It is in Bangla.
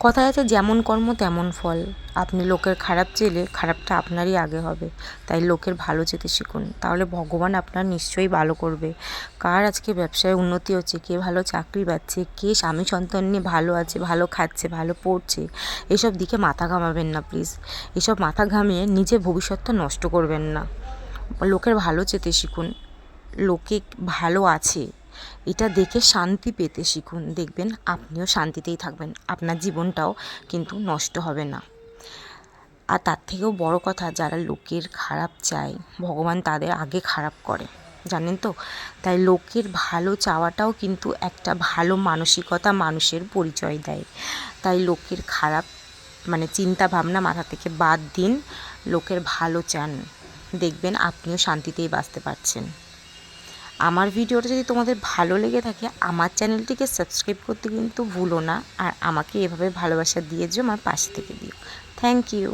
কথায় আছে যেমন কর্ম তেমন ফল। আপনি লোকের খারাপ চেলে খারাপটা আপনারই আগে হবে। তাই লোকের ভালো চেতে শিখুন, তাহলে ভগবান আপনার নিশ্চয়ই ভালো করবে। কার আজকে ব্যবসায় উন্নতি হচ্ছে, কে ভালো চাকরি পাচ্ছে, কে স্বামী সন্তান নিয়ে ভালো আছে, ভালো খাচ্ছে, ভালো পড়ছে, এসব দিকে মাথা ঘামাবেন না প্লিজ। এসব মাথা ঘামিয়ে নিজের ভবিষ্যৎটা নষ্ট করবেন না। লোকের ভালো চেতে শিখুন, লোকে ভালো আছে এটা দেখে শান্তি পেতে শিখুন। দেখবেন আপনিও শান্তিতেই থাকবেন, আপনার জীবনটাও কিন্তু নষ্ট হবে না। আর তার থেকেও বড় কথা, যারা লোকের খারাপ চায় ভগবান তাদের আগে খারাপ করে, জানেন তো। তাই লোকের ভালো চাওয়াটাও কিন্তু একটা ভালো মানসিকতা, মানুষের পরিচয় দেয়। তাই লোকের খারাপ চিন্তা ভাবনা মাথা থেকে বাদ দিন, লোকের ভালো চান, দেখবেন আপনিও শান্তিতেই বাঁচতে পারছেন। আমার ভিডিওটা যদি তোমাদের ভালো লেগে থাকে, আমার চ্যানেলটিকে সাবস্ক্রাইব করতে কিন্তু ভুলো না। আর আমাকে এভাবে ভালোবাসা দিয়ে যেও, আমার পাশে থেকে দিও। Thank you.